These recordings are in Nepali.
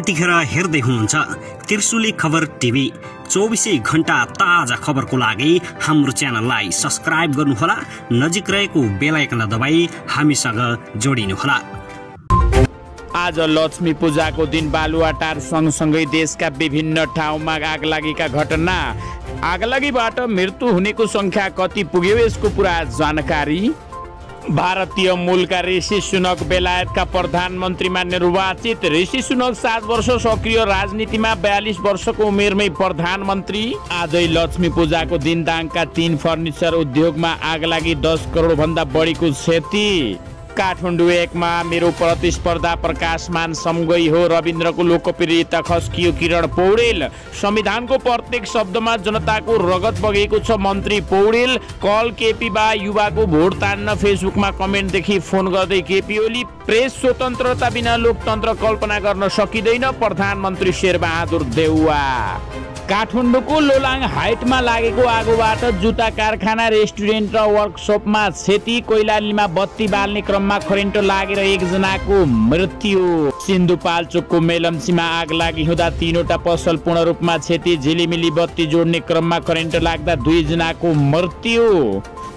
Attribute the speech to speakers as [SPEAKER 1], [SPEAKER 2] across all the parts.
[SPEAKER 1] यतिखेर हेर्दै हुनुहुन्छ त्रिशुली खबर टिभी। 24 घण्टा ताजा खबरको लागि हाम्रो च्यानललाई सब्स्क्राइब गर्नुहोला, नजिक रहेको बेल आइकन दबाई हामीसँग जोडिनुहोला।
[SPEAKER 2] आज लक्ष्मी पूजाको दिन बालुवाटार सँगसँगै देशका विभिन्न ठाउँमा आगलागीका घटना, आगलागीबाट मृत्यु हुनेको संख्या कति पुग्यो यसको पूरा जानकारी। भारतीय मूलका ऋषि सुनक बेलायतका प्रधानमन्त्रीमा निर्वाचित। ऋषि सुनक 7 वर्ष सक्रिय राजनीतिमा 42 वर्षको उमेरमै प्रधानमन्त्री। आजै लक्ष्मी पूजाको दिन दाङका 3 फर्निचर उद्योगमा आगलागी, 10 करोड भन्दा बढीको क्षति। काठमाडौँ 1 मा मेरो प्रतिस्पर्धा प्रकाशमान समगई हो, रविन्द्रको लोकप्रियता खस्कियो। किरण पौडेल, संविधानको प्रत्येक शब्दमा जनताको रगत बगेको छ मन्त्री पौडेल। कल केपी बा युवाको भोट तान्न फेसबुकमा कमेन्टदेखि फोन गर्दै केपी ओली। प्रेस स्वतन्त्रता बिना लोकतन्त्र कल्पना गर्न सकिँदैन, प्रधानमन्त्री शेरबहादुर देउवा। काठमाडौँको लोलाङ हाइटमा लागेको आगोबाट जुत्ता कारखाना, रेस्टुरेन्ट र वर्कसपमा क्षति। कोइलालीमा बत्ती बाल्ने क्रममा करेन्ट लागेर 1 जनाको मृत्यु। सिन्धुपाल्चोकको मेलम्चीमा आग लागि हुँदा 3वटा पसल पूर्ण रूपमा क्षति। झिलिमिली बत्ती जोड्ने क्रममा करेन्ट लाग्दा 2 जनाको मृत्यु।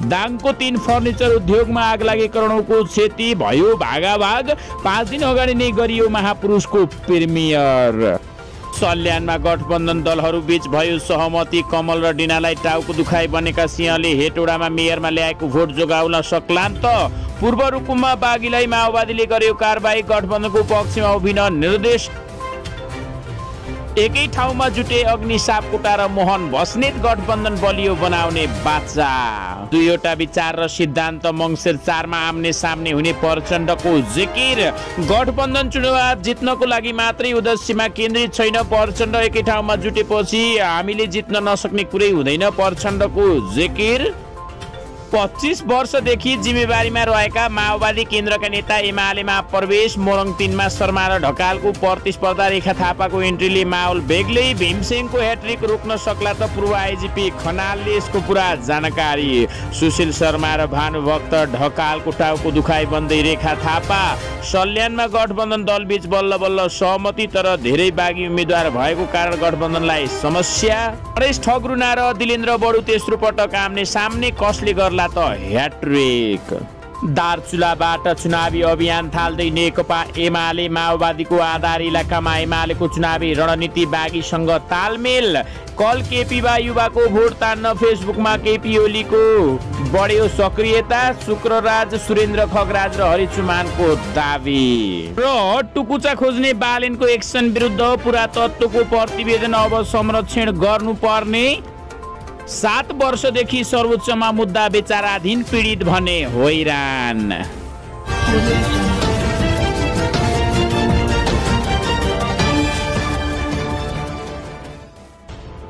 [SPEAKER 2] दाङको 3 फर्निचर उद्योगमा आग लागि करोडौँको क्षति भयो भागाभाग। 5 दिन अगाडि नै गरियो महापुरुषको प्रिमियर। सल्यानमा गठबन्धन दलहरू बीच भयो सहमति। कमल र डिनालाई टाउको दुखाइ बनेका सिंहले हेटौडामा मेयरमा ल्याएको भोट जोगाउन सक्लान् त। पूर्व रुकुममा बागीलाई माओवादीले गर्यो कारबाही, गठबन्धनको पक्षमा उभिन निर्देश। एकै ठाउँमा जुटे अग्नि सापकोटा र मोहन बस्नेत, गठबन्धन बलियो बनाउने बाचा। 2वटा विचार र सिद्धान्त मङ्सिर 4 मा आम्ने सामने हुने प्रचण्डको जिकिर। गठबन्धन चुनाव जित्नको लागि मात्रै उद्देश्यमा केन्द्रित छैन, प्रचण्ड एकै ठाउँमा जुटेपछि हामीले जित्न नसक्ने कुरै हुँदैन, प्रचण्डको जिकिर। 25 वर्षदेखि जिम्मेवारीमा रहेका माओवादी केन्द्रका नेता एमालेमा प्रवेश। मोरङ 3 मा शर्मा र ढकालको प्रतिस्पर्धा, रेखा थापाको एन्ट्रीले माहौल बेग्लै। भीमसेनको ह्याट्रिक रोक्न सक्ला त पूर्व आइजिपी खनालले, यसको पुरा जानकारी। सुशील शर्मा र भानुभक्त ढकालको टाउको दुखाइ बन्दै रेखा थापा। सल्यानमा गठबन्धन दलबीच बल्ल बल्ल सहमति, तर धेरै बागी उम्मेद्वार भएको कारण गठबन्धनलाई समस्या। नरेश ठगुना र दिलेन्द्र बडु तेस्रो पटक आम्ने सामने, कसले गर्ला त ह्याट्रिक। दार्चुलाबाट चुनावी अभियान थाल्दै नेकपा एमाले। माओवादीको आधार इलाकामा एमालेको चुनावी रणनीति, बागीसँग तालमेल। कल केपी बा युवाको भोट तान्न फेसबुकमा केपी ओलीको बढ्यो सक्रियता। शुक्रराज, सुरेन्द्र खगराज र हरिचुमानको दावी। र टुकुचा खोज्ने बालेनको एक्सन विरुद्ध पुरातत्वको प्रतिवेदन अब संरक्षण गर्नुपर्ने। 7 वर्षदेखि सर्वोच्चमा मुद्दा विचाराधीन, पीडित भने हैरान।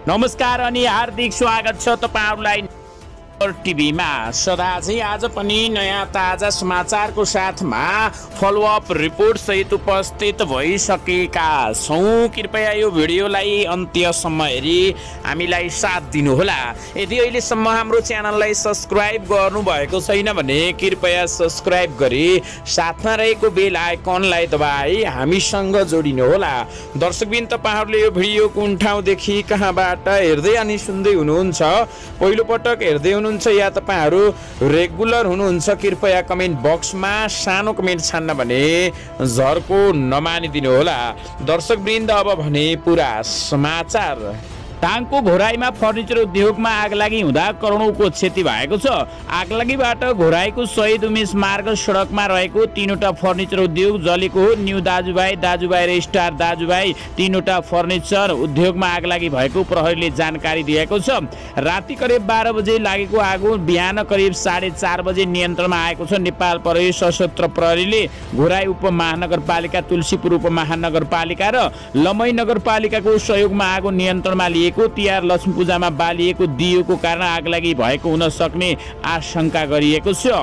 [SPEAKER 2] नमस्कार अनि हार्दिक स्वागत छ तपाईहरुलाई टिभीमा। सदा चाहिँ आज पनि नयाँ ताजा समाचारको साथमा फलोअप रिपोर्ट सहित उपस्थित भइसकेका छौँ। कृपया यो भिडियोलाई अन्त्यसम्म हेरी हामीलाई साथ दिनुहोला। यदि अहिलेसम्म हाम्रो च्यानललाई सब्स्क्राइब गर्नुभएको छैन भने कृपया सब्स्क्राइब गरी साथमा रहेको बेल आइकनलाई दबाई हामीसँग जोडिनुहोला। दर्शकबिन, तपाईहरूले यो भिडियो कुन ठाउँदेखि कहाँबाट हेर्दै अनि सुन्दै हुनुहुन्छ, पहिलो पटक हेर्दै हुनुहुन्छ या तपाईहरु रेगुलर हुनुहुन्छ, कृपया कमेन्ट बक्समा सानो कमेन्ट छान्न भने झर्को नमानिदिनु होला। दर्शकवृन्द, अब भने पुरा समाचार। दाङको घोराईमा फर्निचर उद्योगमा आगलागी हुँदा करोडौँको क्षति भएको छ। आगलागीबाट घोराईको शहीद उमेश मार्ग सडकमा रहेको 3वटा फर्निचर उद्योग जलेको हो। न्यू दाजुभाइ, दाजुभाइ र स्टार दाजुभाइ 3वटा फर्निचर उद्योगमा आगलागी भएको प्रहरीले जानकारी दिएको छ। राति करिब 12 बजे लागेको आगो बिहान करिब 4:30 बजे नियन्त्रणमा आएको छ। नेपाल प्रहरी सशस्त्र प्रहरीले घोराई उपमहानगरपालिका, तुलसीपुर उपमहानगरपालिका र लमई नगरपालिकाको सहयोगमा आगो नियन्त्रणमा लिए। तिहार लक्ष्मी पूजामा बालिएको दियोको कारण आगलागी भएको हुन सक्ने आशंका गरिएको छ।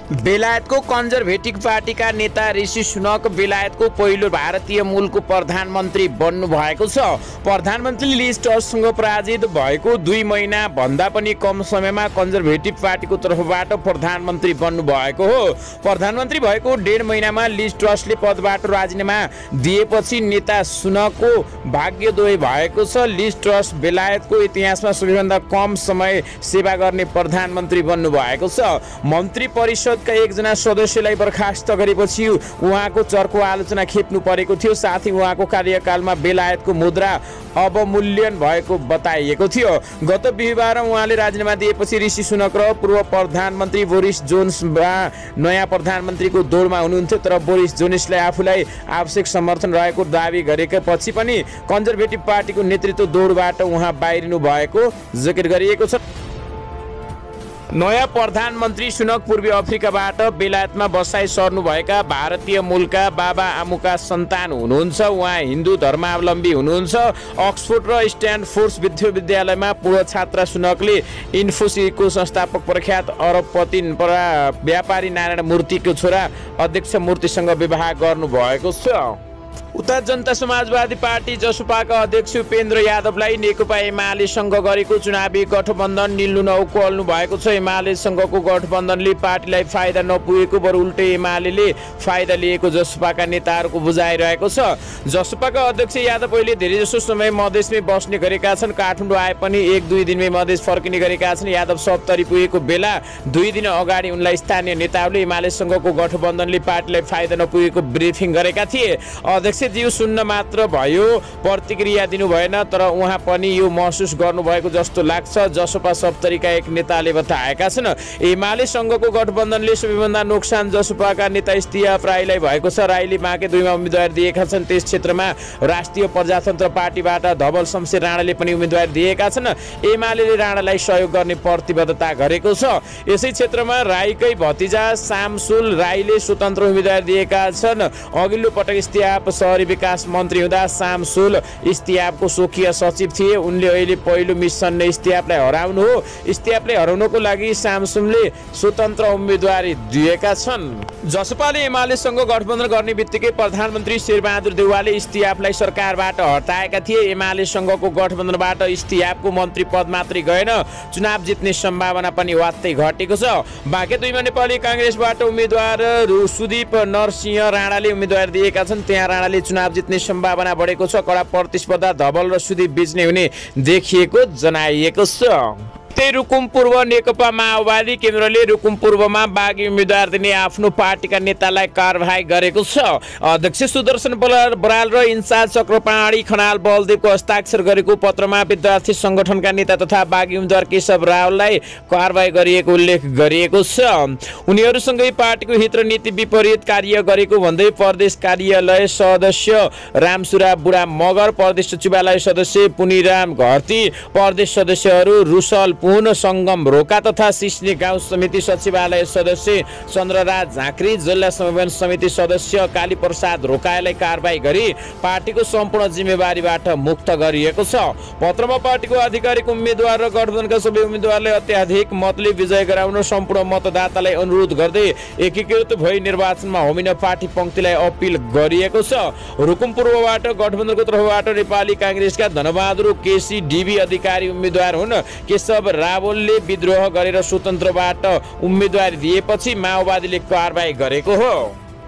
[SPEAKER 2] बेलायतको कन्जर्भेटिभ पार्टीका नेता ऋषि सुनक बेलायतको पहिलो भारतीय मूलको प्रधानमन्त्री बन्नु भएको छ। प्रधानमन्त्री लिज ट्रससँग पराजित भएको 2 महिना भन्दा पनि कम समयमा कन्जर्भेटिभ पार्टीको तर्फबाट प्रधानमन्त्री बन्नु भएको हो। प्रधानमन्त्री भएको 1.5 महिनामा लिज ट्रसले पदबाट राजीनामा दिएपछि नेता सुनकको भाग्योदय भएको छ। लिज ट्रस बेलायतको इतिहासमा सबैभन्दा कम समय सेवा गर्ने प्रधानमन्त्री बन्नु भएको छ। मन्त्री परिषद का एकजना सदस्यलाई बर्खास्त गरेपछि उहाँको चर्को आलोचना खेप्नु परेको थियो। साथै उहाँको कार्यकालमा बेलायतको मुद्रा अवमूल्यन भएको बताइएको थियो। गत बिहीबार उहाँले राजीनामा दिएपछि ऋषि सुनक र पूर्व प्रधानमन्त्री बोरिस जोन्सन नयाँ प्रधानमन्त्रीको दौडमा हुनुहुन्थ्यो। तर बोरिस जोन्सनलाई आफूलाई आवश्यक समर्थन रहेको दावी गरेका पछि पनि कन्जर्भेटिभ पार्टीको नेतृत्व दौडबाट उहाँ बाहिरिनु भएको जिकिर गरिएको छ। नयाँ प्रधानमन्त्री सुनक पूर्वी अफ्रिकाबाट बेलायतमा बसाइ सर्नुभएका भारतीय मूलका बाबा आमुका सन्तान हुनुहुन्छ। उहाँ हिन्दू धर्मावलम्बी हुनुहुन्छ। अक्सफोर्ड र स्ट्यान्डफोर्ड विश्वविद्यालयमा पूर्व छात्र सुनकले इन्फोसिसको संस्थापक प्रख्यात अरबपति व्यापारी नारायण मूर्तिको छोरा अध्यक्ष मूर्तिसँग विवाह गर्नुभएको छ। उता जनता समाजवादी पार्टी जसपाका अध्यक्ष उपेन्द्र यादवलाई नेकपा एमालेसँग गरेको चुनावी गठबन्धन निल्नु नौकोल्नु भएको छ। एमालेसँगको गठबन्धनले पार्टीलाई फाइदा नपुगेको बरु उल्टै एमाले फाइदा लिएको जसपाका नेताहरूको बुझाइरहेको छ। जसपाका अध्यक्ष यादव पहिले धेरैजसो समय मधेसमै बस्ने गरेका छन्। काठमाडौँ आए पनि 1-2 दिनमै मधेस फर्किने गरेका छन्। यादव सप्तरी पुगेको बेला 2 दिन अगाडि उनलाई स्थानीय नेताहरूले एमालेसँगको गठबन्धनले पार्टीलाई फाइदा नपुगेको ब्रिफिङ गरेका थिए। अध्यक्षज्यू सुन्न मात्र भयो, प्रतिक्रिया दिनु भएन। तर उहाँ पनि यो महसुस गर्नुभएको जस्तो लाग्छ। जसपा सप्तरीका एक नेताले बताएका छन् एमालेसँगको गठबन्धनले सबैभन्दा नोक्सान जसपाका नेता इस्तियाफ राईलाई भएको छ। राईले बाँके 2मा उम्मेदवार दिएका छन्। त्यस क्षेत्रमा राष्ट्रिय प्रजातन्त्र पार्टीबाट धवल शमशेर राणाले पनि उम्मेदवार दिएका छन्। एमाले राणालाई सहयोग गर्ने प्रतिबद्धता गरेको छ। यसै क्षेत्रमा राईकै भतिजा शामसुल राईले स्वतन्त्र उम्मेदवार दिएका छन्। अघिल्लो पटक इस्तियाफ शहरी विकास मन्त्री हुँदा शामसुल इस्तियाफको स्वकीय सचिव थिए। उनले अहिले पहिलो मिसन नै इस्तियाफलाई हराउनु हो। इस्तियाफलाई हराउनको लागि शामसुलले स्वतन्त्र उम्मेदवारी दिएका छन्। जसपाले एमालेसँग गठबन्धन गर्ने बित्तिकै प्रधानमन्त्री शेरबहादुर देउवाले इस्तियाफलाई सरकारबाट हटाएका थिए। एमालेसँगको गठबन्धनबाट इस्तियाफको मन्त्री पद मात्रै गएन, चुनाव जित्ने सम्भावना पनि वात्तै घटेको छ। बाँके 2मा नेपाली काङ्ग्रेसबाट उम्मेदवार सुदीप नरसिंह राणाले उम्मेदवार दिएका छन्। त्यहाँ राणाले चुनाव जित्ने सम्भावना बढेको छ। कडा प्रतिस्पर्धा धवल र सुदीप बीच नै हुने देखिएको जनाइएको छ। रुकुम पूर्व नेकपा माओवादी केन्द्रले रुकुम पूर्वमा बागी उम्मेदवार दिने आफ्नो पार्टीका नेतालाई कारबाही गरेको छ। अध्यक्ष सुदर्शन बराल र इन्चार्ज चक्रपाणी खनाल बलदेवको हस्ताक्षर गरेको पत्रमा विद्यार्थी संगठनका नेता तथा बागी उम्मेदवार केशव रावललाई कारबाही गरिएको उल्लेख गरिएको छ। उनीहरूसँगै पार्टीको हित र नीति विपरीत कार्य गरेको भन्दै प्रदेश कार्यालय सदस्य रामसुरा बुढा मगर, प्रदेश सचिवालय सदस्य पुनिराम घरती, प्रदेश सदस्यहरू रुसल पुन संगम रोका तथा सिस्ने गाउँ समिति सचिवालय सदस्य चन्द्रराज झाँक्री, जिल्ला समन्वय समिति सदस्य काली प्रसाद रोकालाई कारबाही गरी पार्टीको सम्पूर्ण जिम्मेवारीबाट मुक्त गरिएको छ। पत्रमा पार्टीको आधिकारिक उम्मेदवार र गठबन्धनका सबै उम्मेदवारलाई अत्याधिक मतले विजय गराउन सम्पूर्ण मतदातालाई अनुरोध गर्दै एकीकृत भई निर्वाचनमा होमिन पार्टी पंक्तिलाई अपिल गरिएको छ। रुकुम पूर्वबाट गठबन्धनको तर्फबाट नेपाली काङ्ग्रेसका धनबहादुर केसी डीबी अधिकारी उम्मेदवार हुन्। केशव रावलले विद्रोह गरेर स्वतन्त्रबाट उम्मेदवारी दिएपछि माओवादीले कारबाही गरेको हो।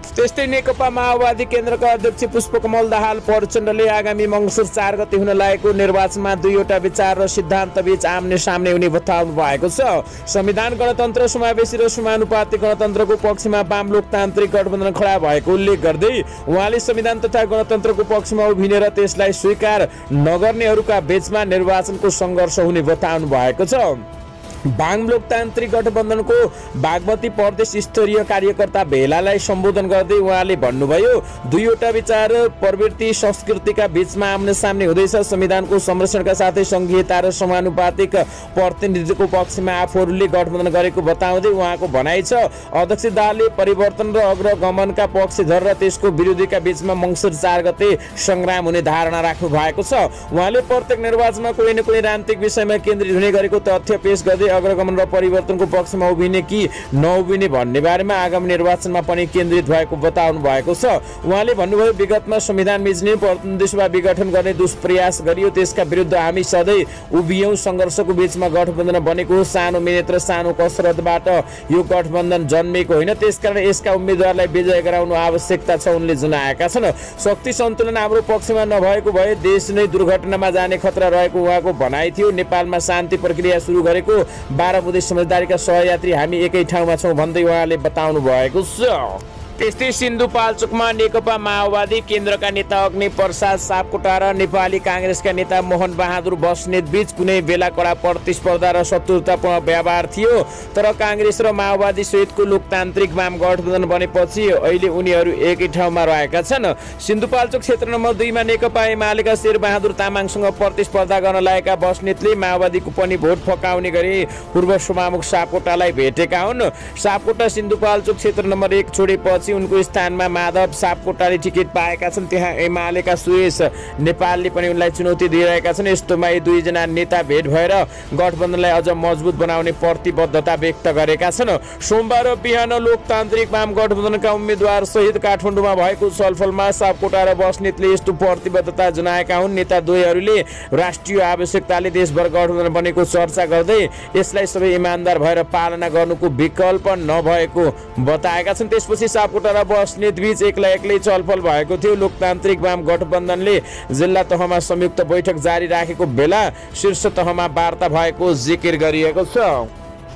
[SPEAKER 2] त्यस्तै नेकपा माओवादी केन्द्रका अध्यक्ष पुष्पकमल दाहाल प्रचण्डले आगामी मङ्सिर 4 गते हुन लागेको निर्वाचनमा 2वटा विचार र सिद्धान्त बीच आम्ने सामने हुने बताउनु भएको छ। संविधान गणतन्त्र समावेशी र समानुपातिक गणतन्त्रको पक्षमा वाम लोकतान्त्रिक गठबन्धन खडा भएको उल्लेख गर्दै उहाँले संविधान तथा गणतन्त्रको पक्षमा उभिने र त्यसलाई स्वीकार नगर्नेहरूका बीचमा निर्वाचनको सङ्घर्ष हुने बताउनु भएको छ। वाम लोकतान्त्रिक गठबन्धनको बागमती प्रदेश स्तरीय कार्यकर्ता भेलालाई सम्बोधन गर्दै उहाँले भन्नुभयो, 2वटा विचार प्रवृत्ति संस्कृतिका बीचमा आम्ने सामने हुँदैछ। संविधानको संरक्षणका साथै संघीयता र समानुपातिक प्रतिनिधित्वको पक्षमा आफूहरूले गठबन्धन गरेको बताउँदै उहाँको भनाइ छ, अध्यक्ष दाहालले परिवर्तन र अग्रगमनका पक्षधर र त्यसको विरोधीका बीचमा मङ्सिर 4 गते संग्राम हुने धारणा राख्नु भएको छ। उहाँले प्रत्येक निर्वाचनमा कुनै न कुनै राजनीतिक विषयमा केन्द्रित हुने गरेको तथ्य पेश गर्दै अग्रगमन र परिवर्तनको पक्षमा उभिने कि नउभिने भन्ने बारेमा आगामी निर्वाचनमा पनि केन्द्रित भएको बताउनु भएको छ। उहाँले भन्नुभयो, विगतमा संविधान मिच्ने प्रतिनिधि सभा विघटन गर्ने दुष्प्रयास गरियो, त्यसका विरुद्ध हामी सधैँ उभियौँ। सङ्घर्षको बीचमा गठबन्धन बनेको हो। सानो मिहिनेत र सानो कसरतबाट यो गठबन्धन जन्मेको होइन, त्यसकारण यसका उम्मेद्वारलाई विजय गराउनु आवश्यकता छ उनले जनाएका छन्। शक्ति सन्तुलन हाम्रो पक्षमा नभएको भए देश नै दुर्घटनामा जाने खतरा रहेको उहाँको भनाइ थियो। नेपालमा शान्ति प्रक्रिया सुरु गरेको 12 बुँदे समझदारीका सहयात्री हामी एकै ठाउँमा छौँ भन्दै उहाँले बताउनु भएको छ। त्यस्तै सिन्धुपाल्चोकमा नेकपा माओवादी केन्द्रका नेता अग्नि प्रसाद सापकोटा र नेपाली काङ्ग्रेसका नेता मोहन बहादुर बस्नेत बीच कुनै बेला कडा प्रतिस्पर्धा र शत्रुतापूर्ण व्यवहार थियो, तर काङ्ग्रेस र माओवादी सहितको लोकतान्त्रिक वाम गठबन्धन बनेपछि अहिले उनीहरू एकै ठाउँमा रहेका छन्। सिन्धुपाल्चोक क्षेत्र नम्बर 2 मा नेकपा एमालेका शेरबहादुर तामाङसँग प्रतिस्पर्धा गर्न लागेका बस्नेतले माओवादीको पनि भोट फकाउने गरी पूर्व सभामुख सापकोटालाई भेटेका हुन्। सापकोटा सिन्धुपाल्चोक क्षेत्र नम्बर 1 छोडेपछि उनको स्थानमा माधव सापकोटाले टिकट पाएका छन्। त्यहाँ एमालेका सुरेश नेपालले पनि उनलाई चुनौती दिइरहेका छन्। यस्तोमा यी दुईजना नेता भेट भएर गठबन्धनलाई अझ मजबुत बनाउने प्रतिबद्धता व्यक्त गरेका छन्। सोमबार बिहान लोकतान्त्रिक वाम गठबन्धनका उम्मेद्वार सहित काठमाडौँमा भएको छलफलमा सापकोटा र बस्नेतले यस्तो प्रतिबद्धता जनाएका हुन्। नेता दुवैहरूले राष्ट्रिय आवश्यकताले देशभर गठबन्धन बनेको चर्चा गर्दै यसलाई सबै इमान्दार भएर पालना गर्नुको विकल्प नभएको बताएका छन्। त्यसपछि सापकोटा र बस्नेत बीच एक्लै छलफल भएको थियो। लोकतान्त्रिक वाम गठबन्धनले जिल्ला तहमा संयुक्त बैठक जारी राखेको बेला शीर्ष तहमा वार्ता भएको जिकिर गरिएको छ।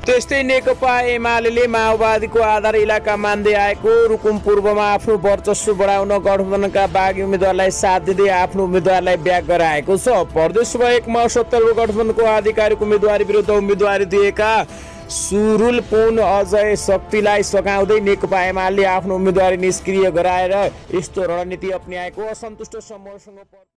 [SPEAKER 2] त्यस्तै नेकपा एमाले माओवादीको आधार इलाका मान्दै आएको रुकुम पूर्वमा आफ्नो वर्चस्व बढाउन गठबन्धनका बागी उम्मेद्वारलाई साथ दिँदै आफ्नो उम्मेद्वारलाई ब्याक गराएको छ। प्रदेश सभा 1 मा 70 गठबन्धनको आधिकारिक उम्मेद्वारी विरुद्ध उम्मेद्वारी दिएका सुरुल पुन अजय शक्तिलाई सघाउँदै नेकपा एमाले आफ्नो उम्मेद्वारी निष्क्रिय गराएर यस्तो रणनीति अपनाएको असन्तुष्ट समूहसँग